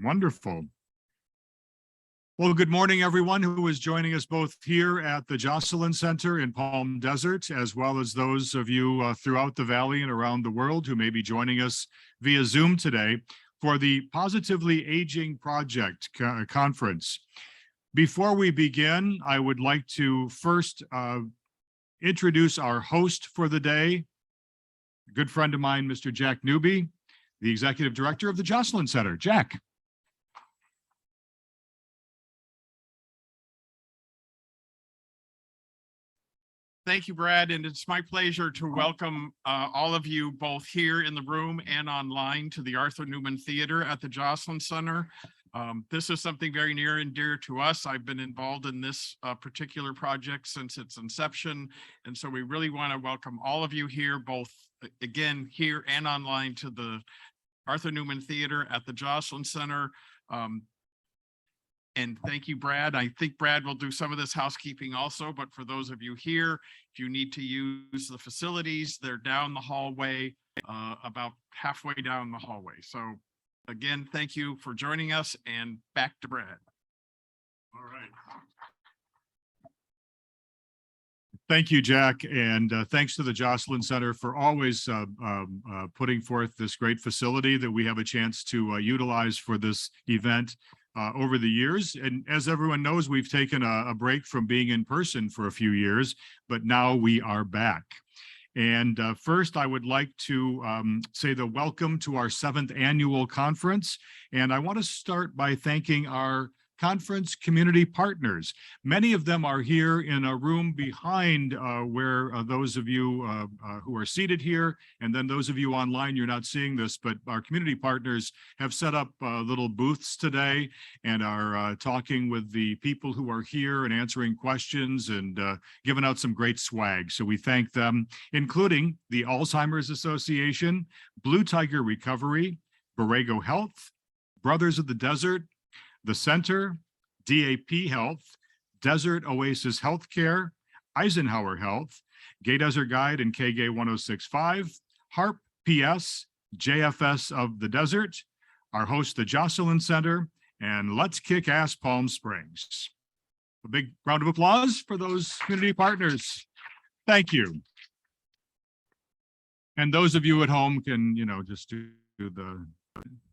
Wonderful. Well, good morning, everyone who is joining us both here at the Jocelyn Center in Palm Desert, as well as those of you throughout the valley and around the world who may be joining us via Zoom today for the Positively Aging Project conference. Before we begin, I would like to first introduce our host for the day, a good friend of mine, Mr. Jack Newby, the Executive Director of the Jocelyn Center. Jack. Thank you, Brad, and it's my pleasure to welcome all of you both here in the room and online to the Arthur Newman Theater at the Jocelyn Center. This is something very near and dear to us. I've been involved in this particular project since its inception, and so we really want to welcome all of you here, both again here and online, to the Arthur Newman Theater at the Jocelyn Center. And thank you, Brad. I think Brad will do some of this housekeeping also, but for those of you here, if you need to use the facilities, they're down the hallway, about halfway down the hallway. So again, thank you for joining us, and back to Brad. All right. Thank you, Jack, and thanks to the Jocelyn Center for always putting forth this great facility that we have a chance to utilize for this event over the years. And as everyone knows, we've taken a break from being in person for a few years, but now we are back. And first, I would like to say the welcome to our 7th annual conference. And I want to start by thanking our conference community partners. Many of them are here in a room behind where those of you who are seated here, and then those of you online, you're not seeing this, but our community partners have set up little booths today and are talking with the people who are here and answering questions and giving out some great swag. So we thank them, including the Alzheimer's Association, Blue Tiger Recovery, Borrego Health, Brothers of the Desert, the Center, DAP Health, Desert Oasis Healthcare, Eisenhower Health, Gay Desert Guide and KGay 1065, HARP PS, JFS of the Desert, our host, the Jocelyn Center, and Let's Kick Ass Palm Springs. A big round of applause for those community partners. Thank you. And those of you at home can, just do the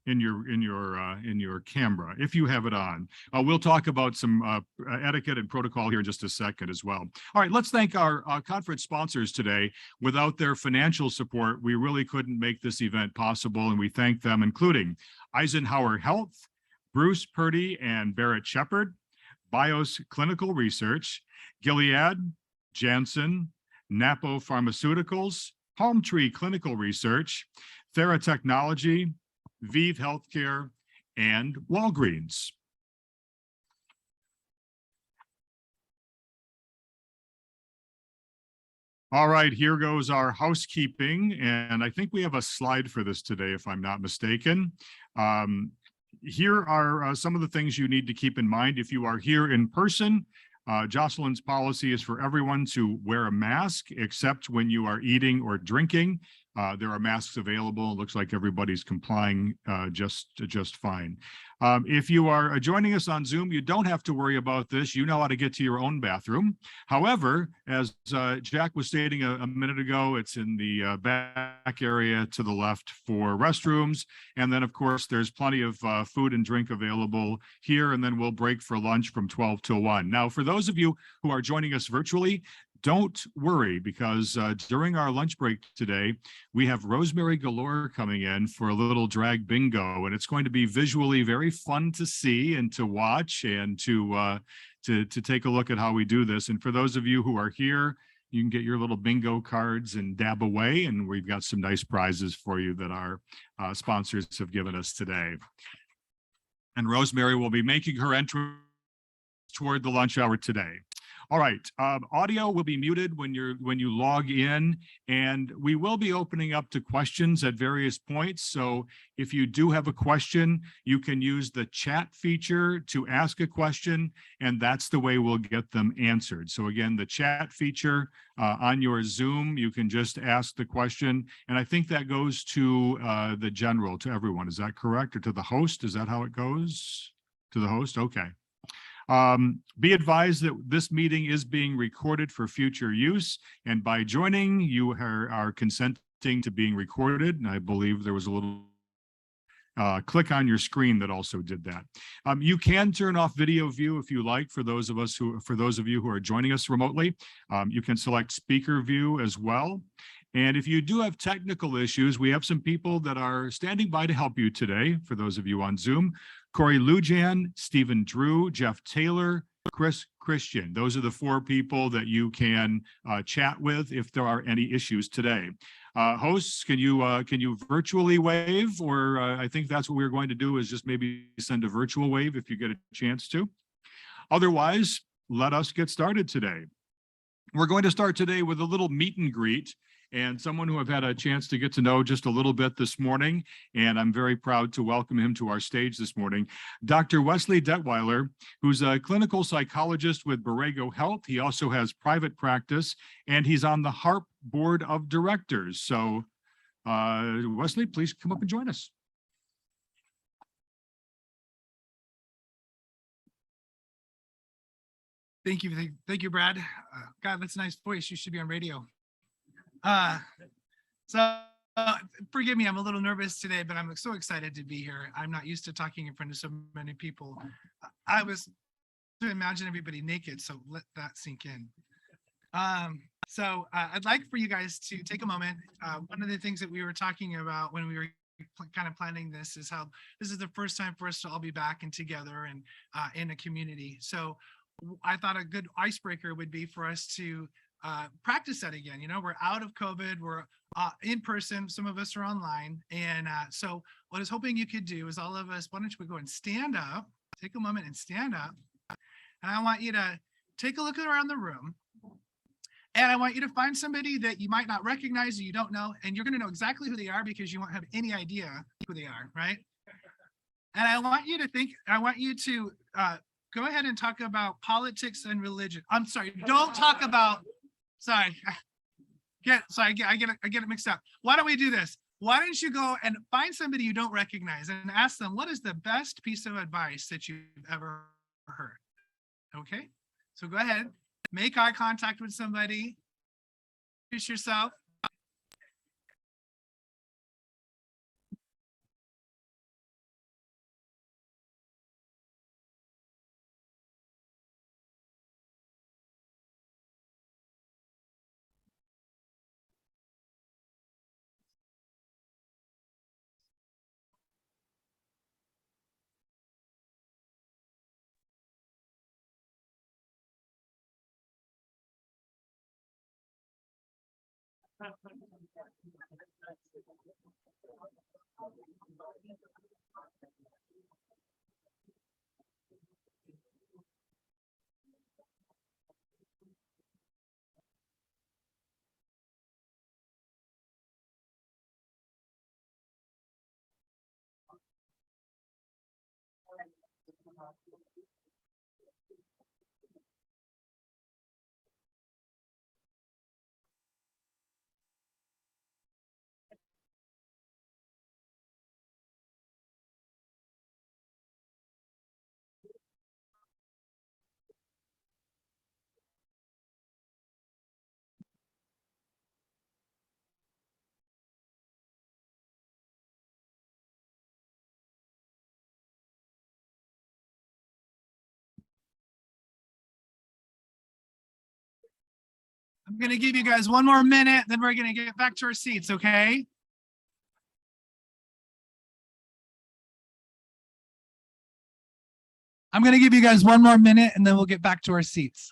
in your camera if you have it on. We'll talk about some etiquette and protocol here in just a second as well. All right, let's thank our conference sponsors today. Without their financial support, we really couldn't make this event possible, and we thank them, including Eisenhower Health, Bruce Purdy and Barrett Shepard, BIOS Clinical Research, Gilead, Janssen, Napo Pharmaceuticals, Palm Tree Clinical Research, Thera Technology, Vive Healthcare, and Walgreens. All right, here goes our housekeeping, and I think we have a slide for this today, if I'm not mistaken. Here are some of the things you need to keep in mind if you are here in person. Jocelyn's policy is for everyone to wear a mask, except when you are eating or drinking. There are masks available. It looks like everybody's complying just fine. If you are joining us on Zoom, you don't have to worry about this. You know how to get to your own bathroom. However, as Jack was stating a minute ago, it's in the back area to the left for restrooms. And then, of course, there's plenty of food and drink available here. And then we'll break for lunch from 12 till 1. Now, for those of you who are joining us virtually, don't worry, because during our lunch break today, we have Rosemary Galore coming in for a little drag bingo, and it's going to be visually very fun to see and to watch and to take a look at how we do this. And for those of you who are here, you can get your little bingo cards and dab away, and we've got some nice prizes for you that our sponsors have given us today. And Rosemary will be making her entrance toward the lunch hour today. All right, audio will be muted when you log in, and we will be opening up to questions at various points. So if you do have a question, you can use the chat feature to ask a question, and that's the way we'll get them answered. So again, the chat feature on your Zoom, you can just ask the question, and I think that goes to the general, to everyone. Is that correct? Or to the host? Is that how it goes? To the host? Okay. Be advised that this meeting is being recorded for future use, and by joining, you are consenting to being recorded. And I believe there was a little click on your screen that also did that. You can turn off video view if you like. For those of you who are joining us remotely, you can select speaker view as well. And if you do have technical issues, we have some people that are standing by to help you today. For those of you on Zoom, Corey Lujan, Stephen Drew, Jeff Taylor, Chris Christian. Those are the 4 people that you can chat with if there are any issues today. Hosts, can you virtually wave? Or I think that's what we're going to do, is just maybe send a virtual wave if you get a chance to. Otherwise, let us get started today. We're going to start today with a little meet and greet, and someone who I've had a chance to get to know just a little bit this morning, and I'm very proud to welcome him to our stage this morning. Dr. Wesley Detwiler, who's a clinical psychologist with Borrego Health. He also has private practice, and he's on the HARP Board of Directors. So, Wesley, please come up and join us. Thank you, Brad. God, that's a nice voice. You should be on radio. So forgive me, I'm a little nervous today, but I'm so excited to be here. I'm not used to talking in front of so many people. I was to imagine everybody naked, so let that sink in. I'd like for you guys to take a moment. One of the things that we were talking about when we were kind of planning this is how this is the first time for us to all be back and together and in a community. So I thought a good icebreaker would be for us to practice that again. You know, we're out of COVID, we're in person, some of us are online. And so what I was hoping you could do is all of us, why don't we go and stand up, take a moment and stand up. And I want you to take a look around the room. And I want you to find somebody that you might not recognize or you don't know, and you're going to know exactly who they are because you won't have any idea who they are, right? And I want you to go ahead and talk about politics and religion. I'm sorry, don't talk about, I get it mixed up. Why don't we do this? Why don't you go and find somebody you don't recognize and ask them, what is the best piece of advice that you've ever heard? Okay, so go ahead, make eye contact with somebody, introduce yourself. I'm going to give you guys one more minute, then we're going to get back to our seats, okay? I'm going to give you guys one more minute, and then we'll get back to our seats.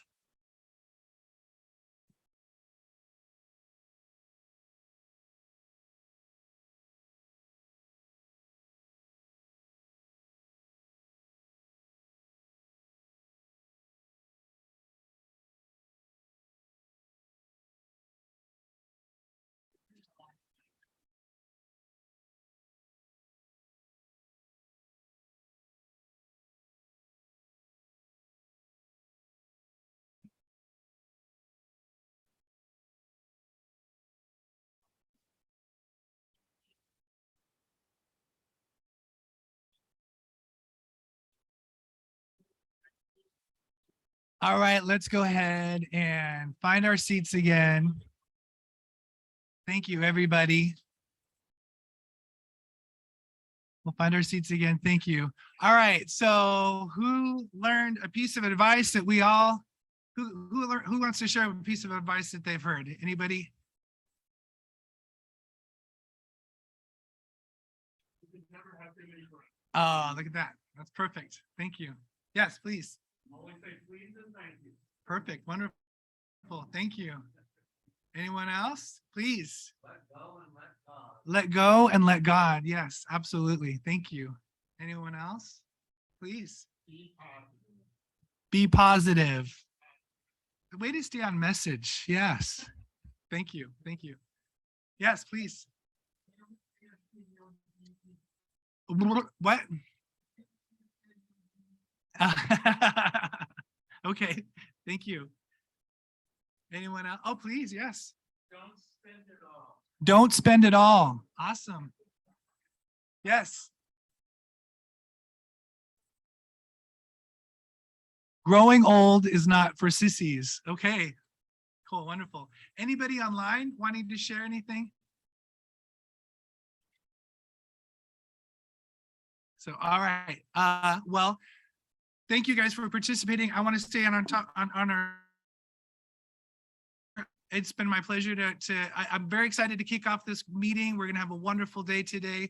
All right, let's go ahead and find our seats again. Thank you, everybody. We'll find our seats again. Thank you. All right, so who learned a piece of advice that we all, who wants to share a piece of advice that they've heard? Anybody? Oh, look at that. That's perfect. Thank you. Yes, please. Perfect. Wonderful. Thank you. Anyone else? Please. Let go and let God. Yes, absolutely. Thank you. Anyone else? Please. Be positive. The way to stay on message. Yes. Thank you. Thank you. Yes, please. What? Okay, thank you. Anyone else? Oh, please, yes. Don't spend it all. Don't spend it all. Awesome. Yes. Growing old is not for sissies. Okay, cool, wonderful. Anybody online wanting to share anything? So, all right. Well, thank you guys for participating. I want to stay on top on our. It's been my pleasure I'm very excited to kick off this meeting. We're going to have a wonderful day today,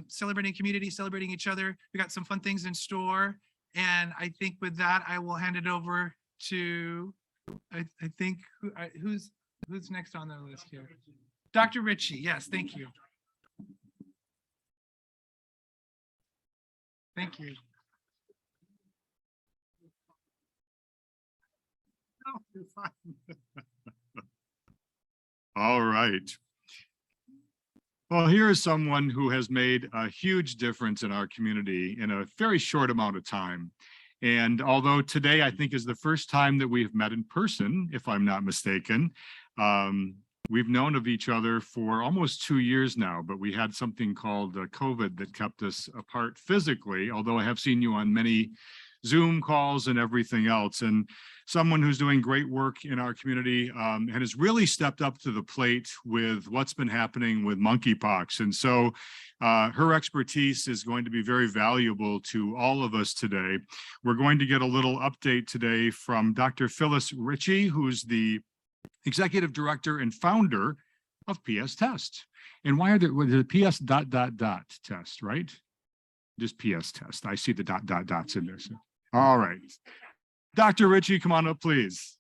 celebrating community, celebrating each other. We got some fun things in store. And I think with that, I will hand it over to, I think, who's next on the list here? Dr. Ritchie. Yes, thank you. Thank you. All right. Well, here is someone who has made a huge difference in our community in a very short amount of time. And although today I think is the first time that we've met in person, if I'm not mistaken, we've known of each other for almost 2 years now, but we had something called COVID that kept us apart physically, although I have seen you on many Zoom calls and everything else. And someone who's doing great work in our community and has really stepped up to the plate with what's been happening with monkeypox. And so her expertise is going to be very valuable to all of us today. We're going to get a little update today from Dr. Phyllis Ritchie, who's the Executive Director and founder of PS Test. And why are there the PS ... test, right? Just PS Test. I see the ... dots in there. So. All right. Dr. Ritchie, come on up, please.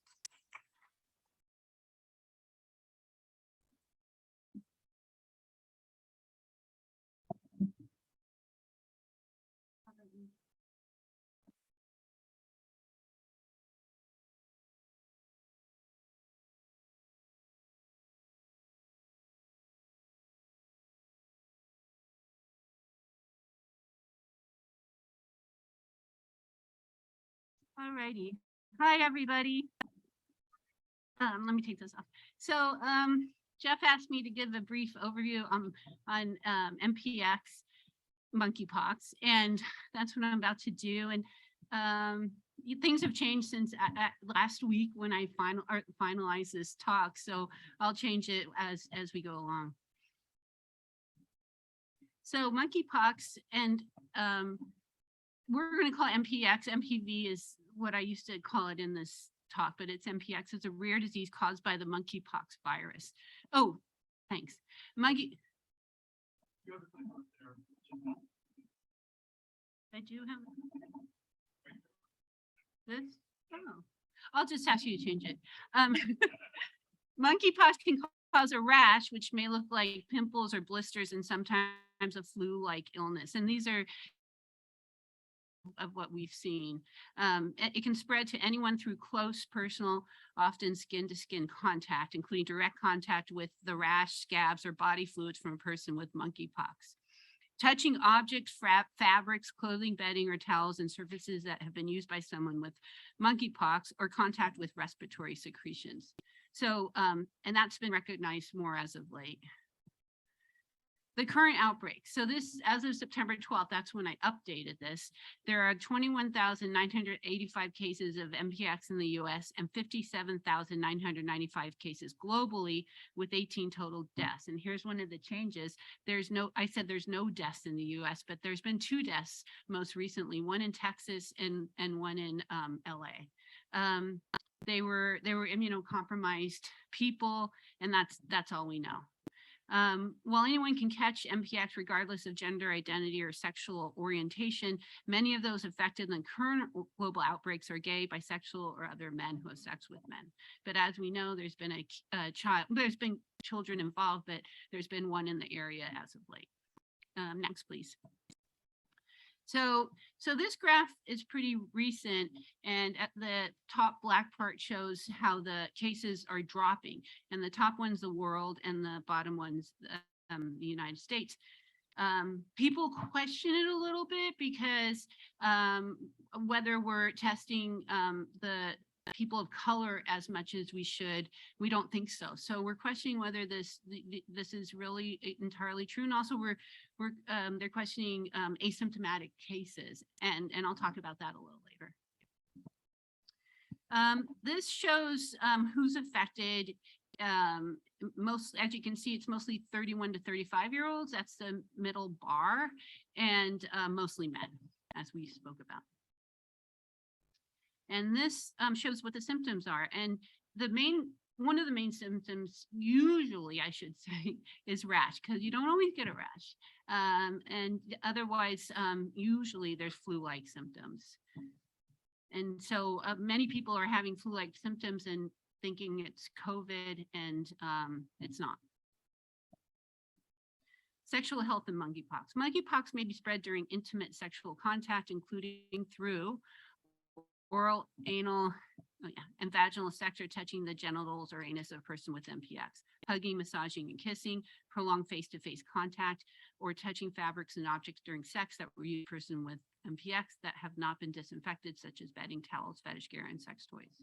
All righty. Hi, everybody. Let me take this off. So Jeff asked me to give a brief overview on MPX monkeypox, and that's what I'm about to do. And things have changed since last week when I finalized this talk, so I'll change it as we go along. So monkeypox, and we're going to call it MPX. MPV is what I used to call it in this talk, but it's MPX. It's a rare disease caused by the monkeypox virus. Oh, thanks. I do have this. Oh, I'll just ask you to change it. Monkeypox can cause a rash, which may look like pimples or blisters, and sometimes a flu-like illness. And these are of what we've seen. It can spread to anyone through close, personal, often skin-to-skin contact, including direct contact with the rash, scabs, or body fluids from a person with monkeypox. Touching objects, fabrics, clothing, bedding, or towels, and surfaces that have been used by someone with monkeypox, or contact with respiratory secretions. So, and that's been recognized more as of late. The current outbreak. So this, as of September 12th, that's when I updated this. There are 21,985 cases of MPX in the US and 57,995 cases globally, with 18 total deaths. And here's one of the changes. I said there's no deaths in the US, but there's been 2 deaths most recently, one in Texas and one in LA. They were immunocompromised people, and that's all we know. While anyone can catch MPX regardless of gender identity or sexual orientation, many of those affected in the current global outbreaks are gay, bisexual, or other men who have sex with men. But as we know, there's been there's been children involved, but there's been one in the area as of late. Next, please. So this graph is pretty recent, and at the top black part shows how the cases are dropping, and the top one's the world and the bottom one's the United States. People question it a little bit because whether we're testing the people of color as much as we should, we don't think so. So we're questioning whether this is really entirely true, and also they're questioning asymptomatic cases, and I'll talk about that a little later. This shows who's affected. Most, as you can see, it's mostly 31 to 35-year-olds. That's the middle bar, and mostly men, as we spoke about. And this shows what the symptoms are. And one of the main symptoms, usually I should say, is rash, because you don't always get a rash. And otherwise, usually there's flu-like symptoms. And so many people are having flu-like symptoms and thinking it's COVID, and it's not. Sexual health and monkeypox. Monkeypox may be spread during intimate sexual contact, including through oral, anal, and vaginal sex, or touching the genitals or anus of a person with MPX, hugging, massaging, and kissing, prolonged face-to-face contact, or touching fabrics and objects during sex that were used by a person with MPX that have not been disinfected, such as bedding, towels, fetish gear, and sex toys.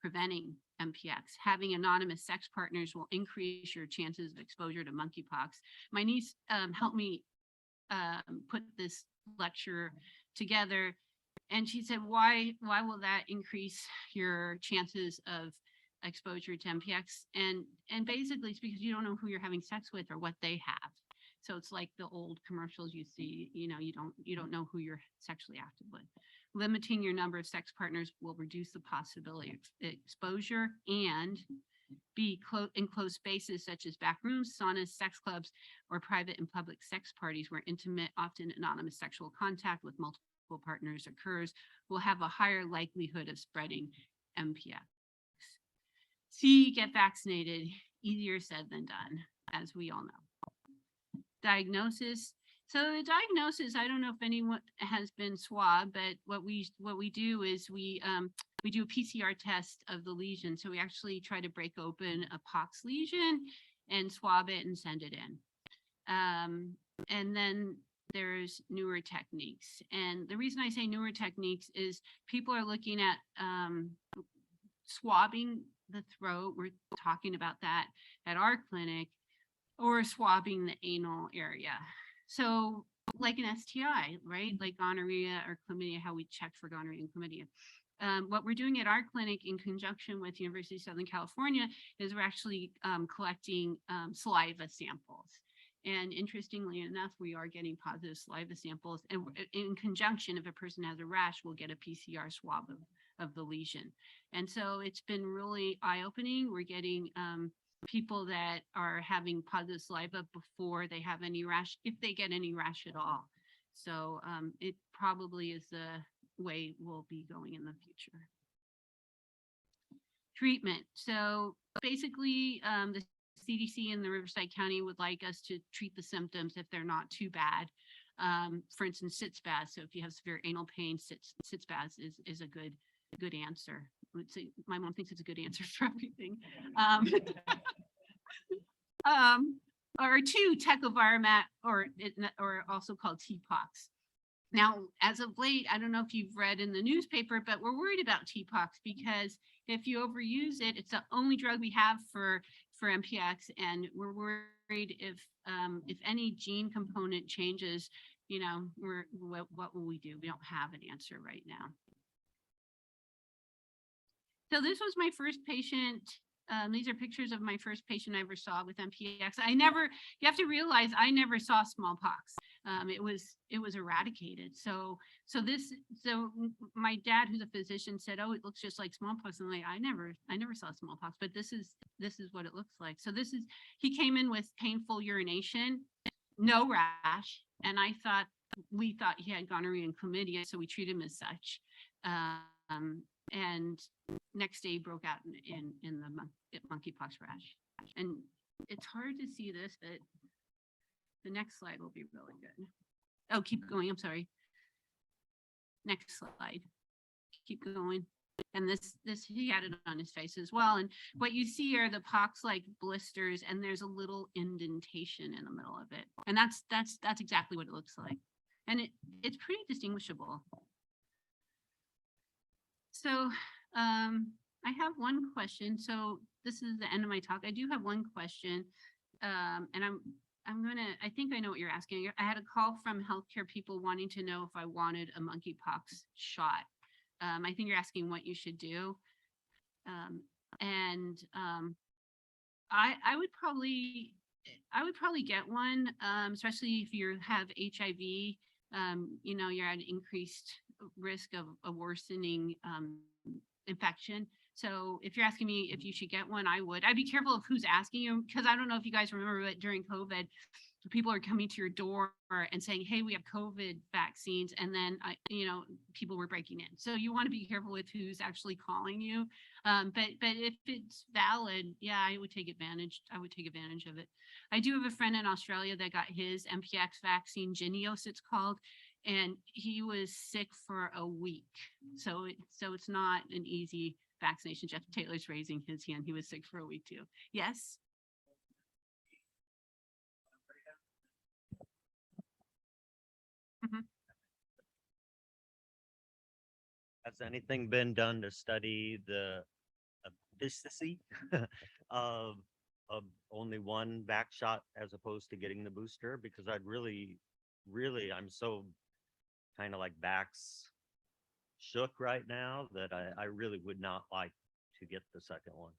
Preventing MPX. Having anonymous sex partners will increase your chances of exposure to monkeypox. My niece helped me put this lecture together, and she said, why will that increase your chances of exposure to MPX? And basically it's because you don't know who you're having sex with or what they have. So it's like the old commercials you see, you don't know who you're sexually active with. Limiting your number of sex partners will reduce the possibility of exposure, and be in closed spaces such as back rooms, saunas, sex clubs, or private and public sex parties where intimate, often anonymous sexual contact with multiple partners occurs, will have a higher likelihood of spreading MPX. C, get vaccinated. Easier said than done, as we all know. Diagnosis. So the diagnosis, I don't know if anyone has been swabbed, but what we do is we do a PCR test of the lesion. So we actually try to break open a pox lesion and swab it and send it in. And then there's newer techniques. And the reason I say newer techniques is people are looking at swabbing the throat. We're talking about that at our clinic, or swabbing the anal area. So like an STI, right? Like gonorrhea or chlamydia, how we check for gonorrhea and chlamydia. What we're doing at our clinic in conjunction with University of Southern California is we're actually collecting saliva samples. And interestingly enough, we are getting positive saliva samples. And in conjunction, if a person has a rash, we'll get a PCR swab of the lesion. And so it's been really eye-opening. We're getting people that are having positive saliva before they have any rash, if they get any rash at all. So it probably is the way we'll be going in the future. Treatment. So basically, the CDC and the Riverside County would like us to treat the symptoms if they're not too bad. For instance, sit spaz. So if you have severe anal pain, sit spaz is a good answer. I would say my mom thinks it's a good answer for everything. Or 2, tecovirimat, or also called TPOX. Now, as of late, I don't know if you've read in the newspaper, but we're worried about TPOX because if you overuse it, it's the only drug we have for MPX, and we're worried if any gene component changes, you know, what will we do? We don't have an answer right now. So this was my first patient. These are pictures of my first patient I ever saw with MPX. You have to realize I never saw smallpox. It was eradicated. So my dad, who's a physician, said, "Oh, it looks just like smallpox." And I never saw smallpox, but this is what it looks like. So he came in with painful urination, no rash, and we thought he had gonorrhea and chlamydia, so we treated him as such. And next day he broke out in the monkeypox rash. And it's hard to see this, but the next slide will be really good. Oh, keep going. I'm sorry. Next slide. Keep going. And this he had it on his face as well. And what you see are the pox-like blisters, and there's a little indentation in the middle of it. And that's exactly what it looks like. And it's pretty distinguishable. So I have one question. So this is the end of my talk. I do have one question. And I think I know what you're asking. I had a call from healthcare people wanting to know if I wanted a monkeypox shot. I think you're asking what you should do. I would probably get one, especially if you have HIV. You know, you're at increased risk of a worsening infection. So if you're asking me if you should get one, I'd be careful of who's asking you, because I don't know if you guys remember, but during COVID, people are coming to your door and saying, "Hey, we have COVID vaccines," and then people were breaking in. So you want to be careful with who's actually calling you. But if it's valid, yeah, I would take advantage of it. I do have a friend in Australia that got his MPX vaccine, Jynneos it's called, and he was sick for a week. So it's not an easy vaccination. Jeff Taylor's raising his hand. He was sick for a week too. Yes. Has anything been done to study the efficacy of only one back shot as opposed to getting the booster? Because I'd really, I'm so kind of like backs shook right now that I really would not like to get the second one.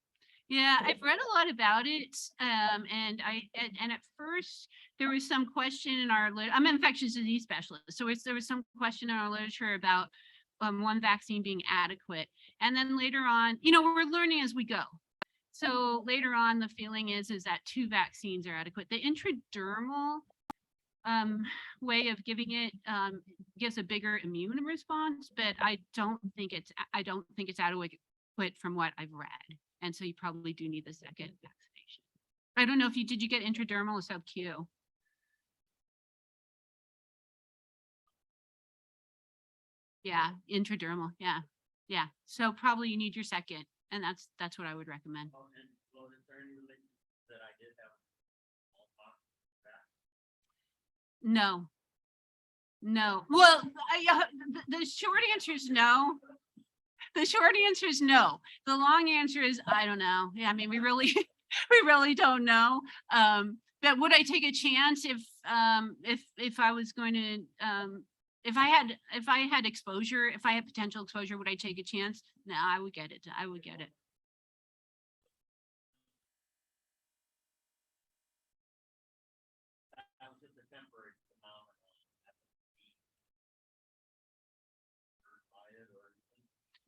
Yeah, I've read a lot about it. And at first there was some question in I'm an infectious disease specialist. So there was some question in our literature about one vaccine being adequate. And then later on, we're learning as we go. So later on, the feeling is that 2 vaccines are adequate. The intradermal way of giving it gives a bigger immune response, but I don't think it's adequate from what I've read. And so you probably do need the second vaccination. I don't know if did you get intradermal or sub-Q? Yeah, intradermal. Yeah. So probably you need your second, and that's what I would recommend. No. Well, the short answer is no. The short answer is no. The long answer is I don't know. Yeah, I mean, we really don't know. But would I take a chance if I was going to if I had exposure, if I had potential exposure, would I take a chance? No, I would get it.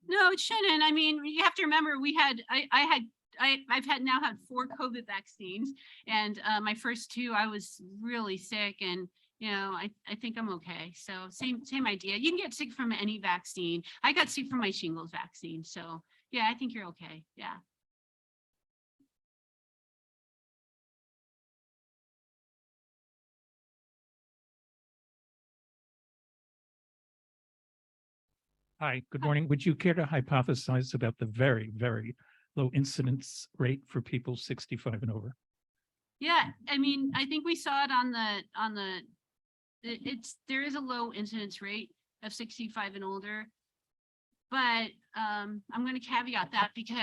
No, it shouldn't. I mean, you have to remember I've now had 4 COVID vaccines, and my first 2, I was really sick, and I think I'm okay. So same idea. You can get sick from any vaccine. I got sick from my shingles vaccine. So yeah, I think you're okay. Yeah. Hi, good morning. Would you care to hypothesize about the very, very low incidence rate for people 65 and over? Yeah, I mean, I think we saw it there is a low incidence rate of 65 and older, but I'm going to caveat that because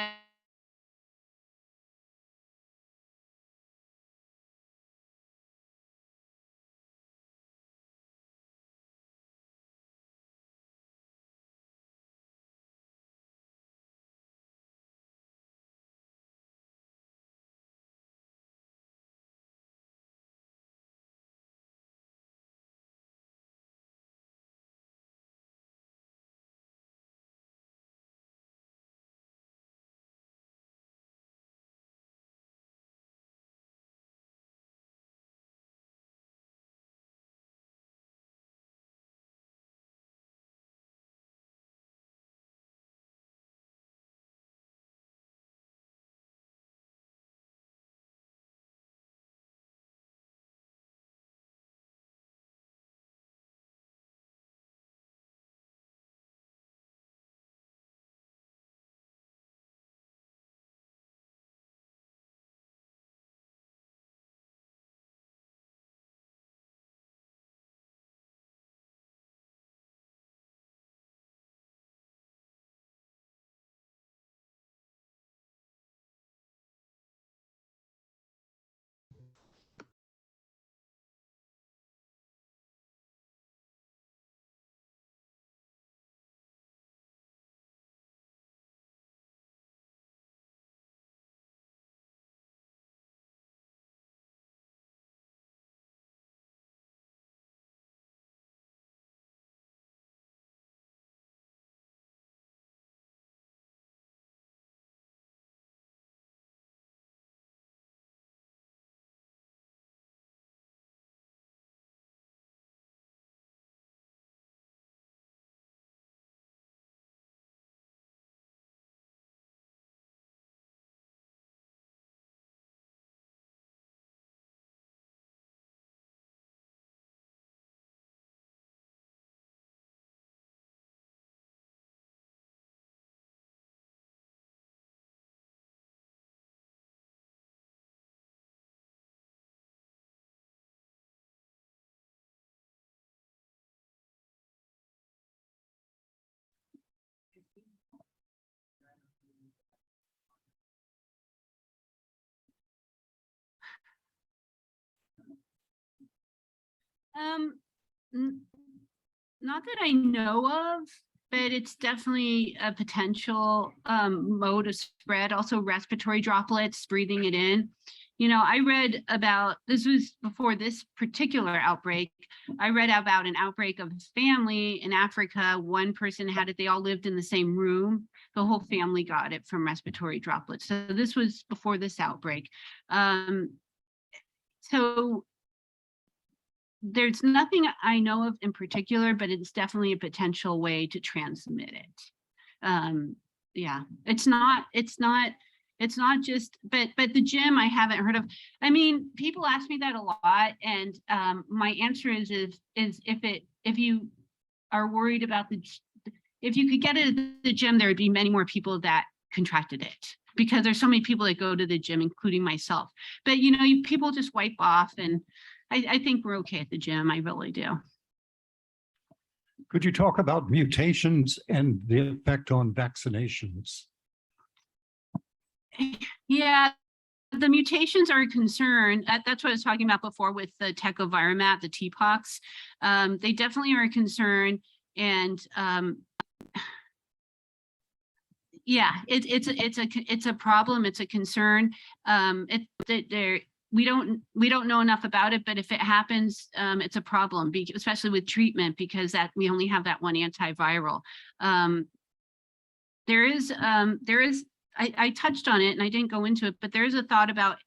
N- Not that I know of, but it's definitely a potential mode of spread. Also respiratory droplets, breathing it in. You know, I read about, this was before this particular outbreak. I read about an outbreak of a family in Africa. One person had it, they all lived in the same room. The whole family got it from respiratory droplets. So this was before this outbreak. So there's nothing I know of in particular, but it's definitely a potential way to transmit it. Yeah, it's not just, but the gym I haven't heard of. I mean, people ask me that a lot, and my answer is if you are worried about if you could get it at the gym, there would be many more people that contracted it, because there's so many people that go to the gym, including myself. But you know, people just wipe off, and I think we're okay at the gym. I really do. Could you talk about mutations and the effect on vaccinations? Yeah, the mutations are a concern. That's what I was talking about before with the tecovirumat, the TPOX. They definitely are a concern, and yeah, it's a problem. It's a concern. We don't know enough about it, but if it happens, it's a problem, especially with treatment, because we only have that one antiviral. There is I touched on it and I didn't go into it, but there is a thought about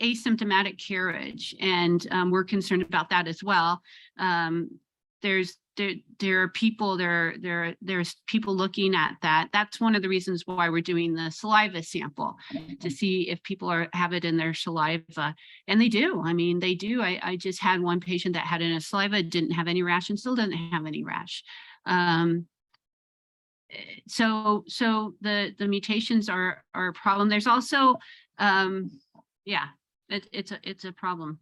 asymptomatic carriage, and we're concerned about that as well. There's people looking at that. That's one of the reasons why we're doing the saliva sample, to see if people have it in their saliva, and they do. I mean, they do. I just had one patient that had it in his saliva, didn't have any rash, and still doesn't have any rash. So the mutations are a problem. There's also yeah, it's a problem.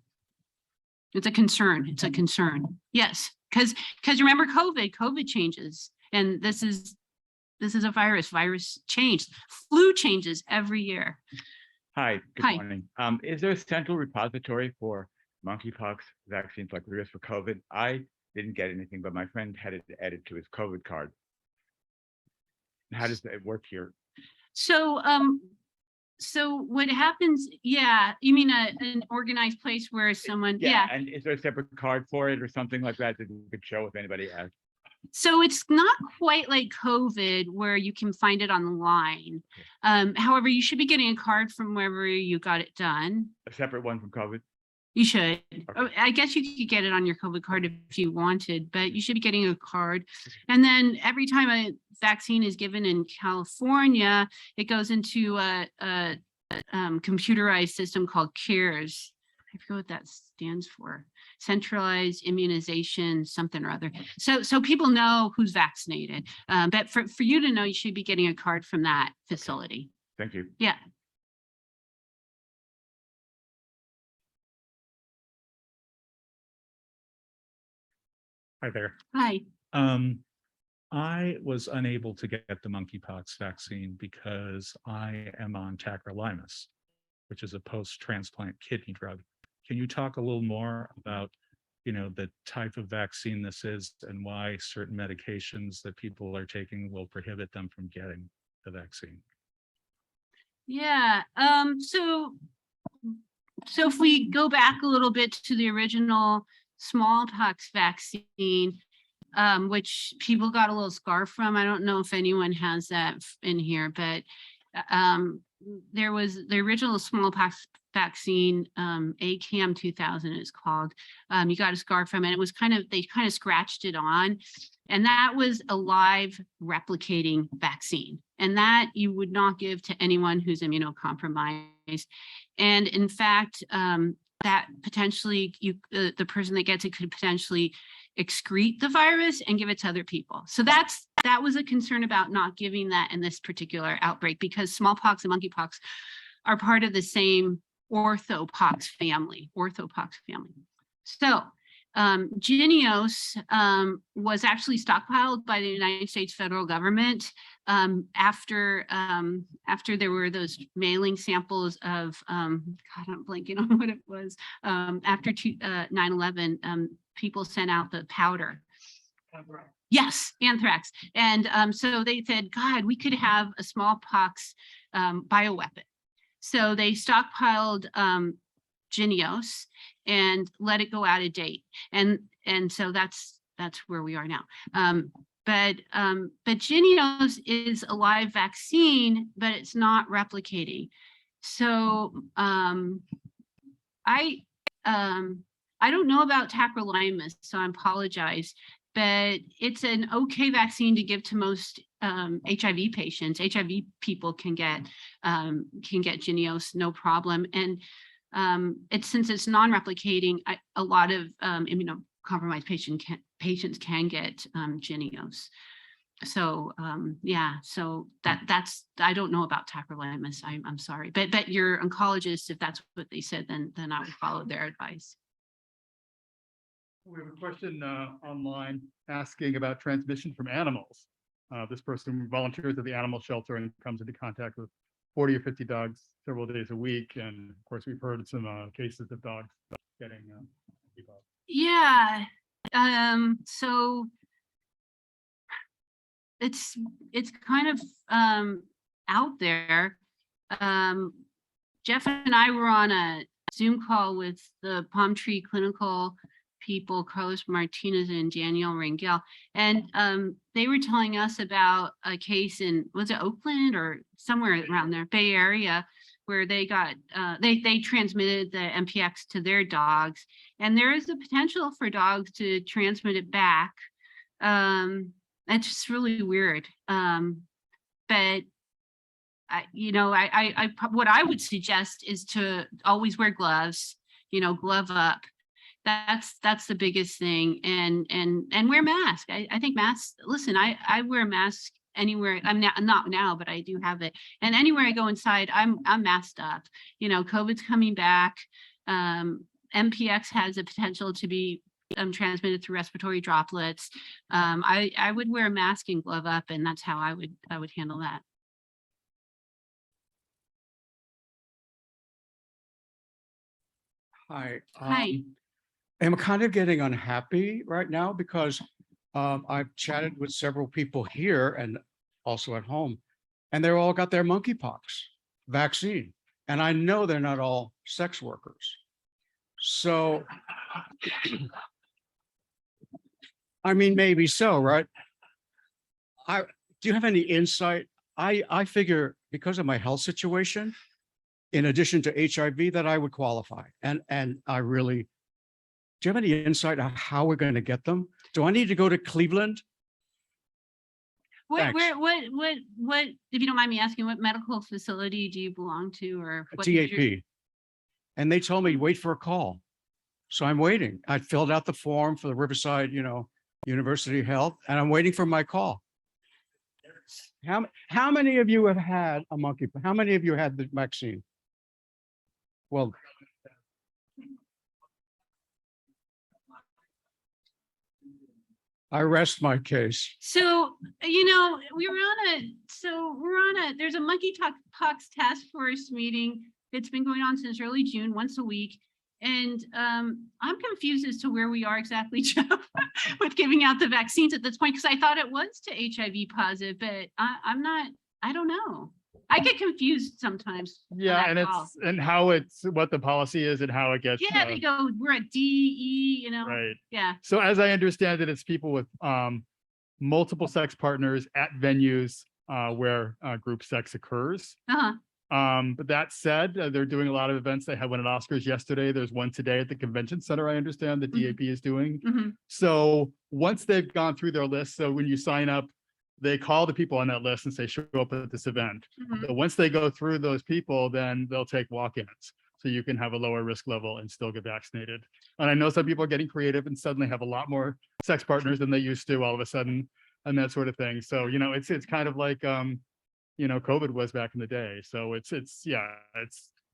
It's a concern. It's a concern. Yes, because remember COVID changes, and this is a virus changed. Flu changes every year. Hi, good Hi. morning. Is there a central repository for monkeypox vaccines like there is for COVID? I didn't get anything, but my friend had it added to his COVID card. How does that work here? So so what happens, yeah, you mean an organized place where someone, yeah. And is there a separate card for it or something like that that you could show if anybody has? So it's not quite like COVID where you can find it online. However, you should be getting a card from wherever you got it done. A separate one from COVID? You should. I guess you could get it on your COVID card if you wanted, but you should be getting a card. And then every time a vaccine is given in California, it goes into a computerized system called CARES. I forget what that stands for. Centralized immunization, something or other. So people know who's vaccinated. But for you to know, you should be getting a card from that facility. Thank you. Yeah. Hi there. Hi. I was unable to get the monkeypox vaccine because I am on tacrolimus, which is a post-transplant kidney drug. Can you talk a little more about, the type of vaccine this is and why certain medications that people are taking will prohibit them from getting the vaccine? Yeah. So if we go back a little bit to the original smallpox vaccine, which people got a little scar from. I don't know if anyone has that in here, but there was the original smallpox vaccine, ACAM 2000 is called. You got a scar from it. It was they kind of scratched it on, and that was a live replicating vaccine, and that you would not give to anyone who's immunocompromised. And in fact, that potentially the person that gets it could potentially excrete the virus and give it to other people. So that was a concern about not giving that in this particular outbreak, because smallpox and monkeypox are part of the same orthopox family. So Jynneos was actually stockpiled by the United States federal government after there were those mailing samples of God, I'm blanking on what it was, after 9/11. people sent out the powder. Yes, anthrax. And so they said, God, we could have a smallpox bioweapon. So they stockpiled Jynneos and let it go out of date. And so that's where we are now. But Jynneos is a live vaccine, but it's not replicating. So I don't know about tacrolimus, so I apologize, but it's an okay vaccine to give to most HIV patients. HIV people can get Jynneos, no problem. And since it's non-replicating, a lot of immunocompromised patients can get Jynneos. So yeah, so that's I don't know about tacrolimus. I'm sorry, but your oncologist, if that's what they said, then I would follow their advice. We have a question online asking about transmission from animals. This person volunteers at the animal shelter and comes into contact with 40 or 50 dogs several days a week. And of course, we've heard some cases of dogs getting monkeypox. Yeah. So it's kind of out there. Jeff and I were on a Zoom call with the Palm Tree Clinical people, Carlos Martinez and Danielle Rangel, and they were telling us about a case in, was it Oakland or somewhere around there, Bay Area, where they got they transmitted the MPX to their dogs, and there is a potential for dogs to transmit it back. It's just really weird. But what I would suggest is to always wear gloves, glove up. That's the biggest thing, and wear mask. I think masks, listen, I wear a mask anywhere. I'm not now, but I do have it. And anywhere I go inside, I'm masked up. COVID's coming back. MPX has a potential to be transmitted through respiratory droplets. I would wear a mask and glove up, and that's how I would handle that. Hi. Hi. I'm kind of getting unhappy right now because I've chatted with several people here and also at home, and they're all got their monkeypox vaccine. And I know they're not all sex workers. So, I mean, maybe so, right? Do you have any insight? I figure because of my health situation, in addition to HIV, that I would qualify. And I really, do you have any insight on how we're going to get them? Do I need to go to Cleveland? What, if you don't mind me asking, what medical facility do you belong to, or what is your- DAP. And they told me, wait for a call. So I'm waiting. I filled out the form for the Riverside, University Health, and I'm waiting for my call. How many of you have had a monkeypox? How many of you had the vaccine? Well, I rest my case. So, we're on a, there's a monkeypox task force meeting. It's been going on since early June, once a week. And I'm confused as to where we are exactly, Jeff, with giving out the vaccines at this point, because I thought it was to HIV positive, but I don't know. I get confused sometimes. Yeah, and what the policy is and how it gets. Yeah, they go, we're at DE, Right. Yeah. So as I understand it, it's people with multiple sex partners at venues where group sex occurs. Uh-huh. But that said, they're doing a lot of events. They had one at Oscars yesterday. There's one today at the convention center, I understand, that DAP is doing. So once they've gone through their list, so when you sign up, they call the people on that list and say, show up at this event. But once they go through those people, then they'll take walk-ins. So you can have a lower risk level and still get vaccinated. And I know some people are getting creative and suddenly have a lot more sex partners than they used to all of a sudden, and that sort of thing. So, it's kind of like, COVID was back in the day. So it's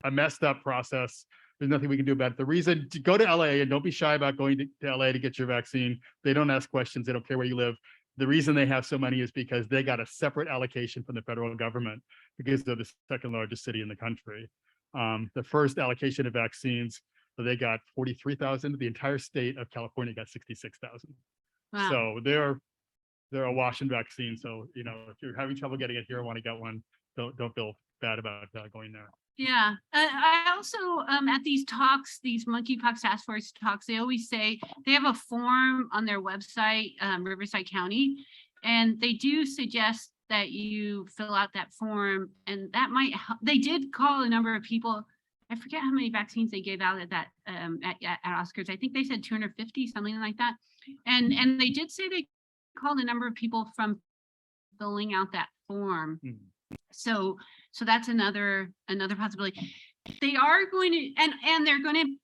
a messed up process. There's nothing we can do about it. The reason to go to LA, and don't be shy about going to LA to get your vaccine. They don't ask questions. They don't care where you live. The reason they have so many is because they got a separate allocation from the federal government because they're the second largest city in the country. The first allocation of vaccines So they got 43,000. The entire state of California got 66,000. Wow. So they're awash in vaccine. So, you know, if you're having trouble getting it here, want to get one, don't feel bad about going there. Yeah, I also, at these talks, these monkeypox task force talks, they always say they have a form on their website, Riverside County, and they do suggest that you fill out that form, and that might help. They did call a number of people. I forget how many vaccines they gave out at that at Oscars. I think they said 250, something like that. And they did say they called a number of people from filling out that form. Mhm. So that's another possibility. They are going to, and they're going to,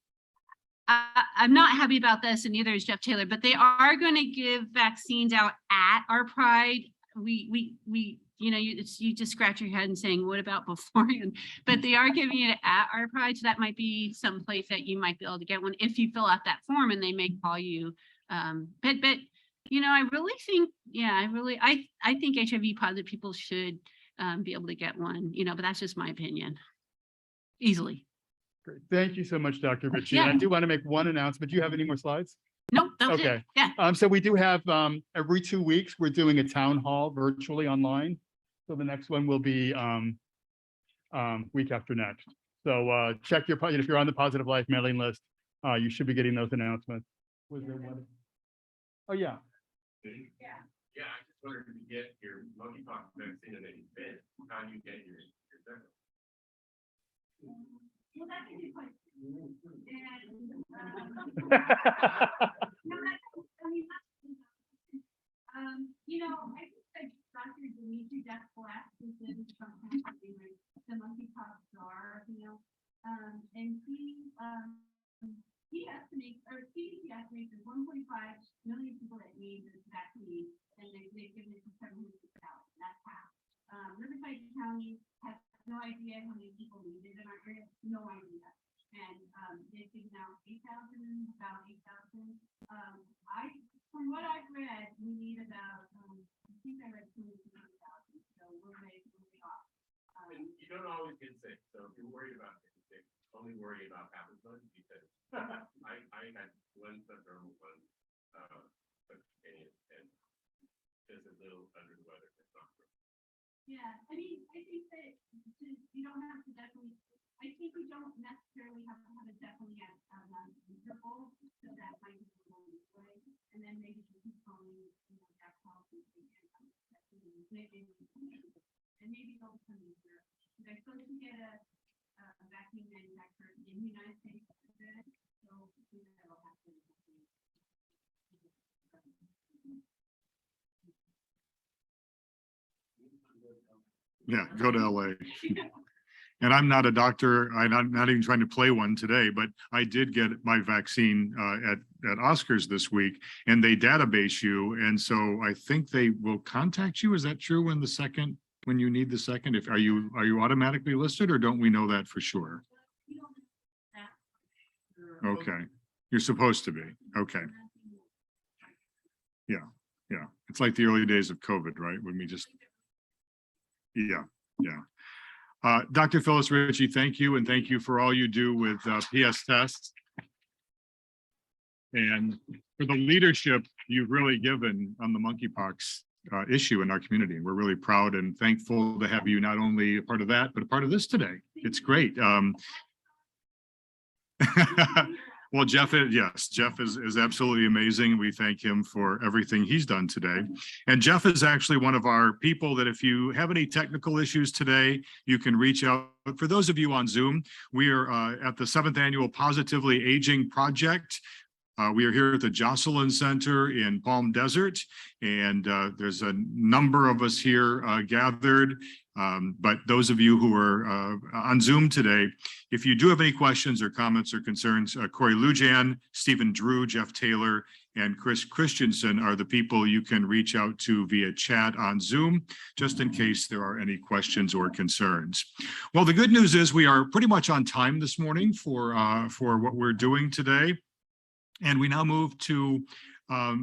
I'm not happy about this, and neither is Jeff Taylor, but they are going to give vaccines out at our Pride. We you know, you just scratch your head and saying, what about beforehand? But they are giving it at our Pride, so that might be some place that you might be able to get one if you fill out that form, and they may call you. But you know, I really think, yeah, I think HIV positive people should be able to get one, you know, but that's just my opinion. Easily. Great. Thank you so much, Dr. Ritchie. And I Yeah. do want to make one announcement. Do you have any more slides? Nope, that was it. Okay. Yeah. So we do have every 2 weeks, we're doing a town hall virtually online. So the next one will be week after next. So check your, if you're on the Positive Life mailing list, you should be getting those announcements. Was there one? Oh, yeah. Yeah, I just wondered if you get your monkeypox vaccine in any fit, how do you get your second? Well, that's a good question. You know, I think that Dr. Dimitri Detwiler is in something like the monkeypox czar, you know, and he estimates, or CDC estimates, there's 1.5 million people that need this vaccine, and they've given it to 700,000. That's half. Riverside County has no idea how many people need it in our area, no idea. And they've given out 8,000, about 8,000. From what I've read, we need about, I think I read 22,000. So we're way off. And you don't always get sick, so if you're worried about getting sick, only worry about Amazon because I had one subdermal one, and just a little under the weather. Yeah, I mean, I think that you don't have to definitely, I think we don't necessarily have to have it definitely at interval, so that might be the only way. And then maybe you keep calling, you know, that policy. Maybe, and maybe they'll come in here. They're supposed to get a vaccine manufacturer in the United States, so that'll happen. Yeah, go to LA. And I'm not a doctor. I'm not even trying to play one today, but I did get my vaccine at Oscars this week, and they database you. And so I think they will contact you. Is that true when you need the second? If are you automatically listed, or don't we know that for sure? Okay, you're supposed to be. Okay. Yeah. It's like the early days of COVID, right? When we just, yeah. Dr. Phyllis Ritchie, thank you, and thank you for all you do with PS tests and for the leadership you've really given on the monkeypox issue in our community. We're really proud and thankful to have you not only a part of that, but a part of this today. It's great. Well, Jeff is absolutely amazing. We thank him for everything he's done today. And Jeff is actually one of our people that if you have any technical issues today, you can reach out. But for those of you on Zoom, we are at the 7th annual Positively Aging Project. We are here at the Jocelyn Center in Palm Desert, and there's a number of us here gathered. But those of you who are on Zoom today, if you do have any questions or comments or concerns, Corey Lujan, Stephen Drew, Jeff Taylor, and Chris Christensen are the people you can reach out to via chat on Zoom, just in case there are any questions or concerns. Well, the good news is we are pretty much on time this morning for what we're doing today. And we now move to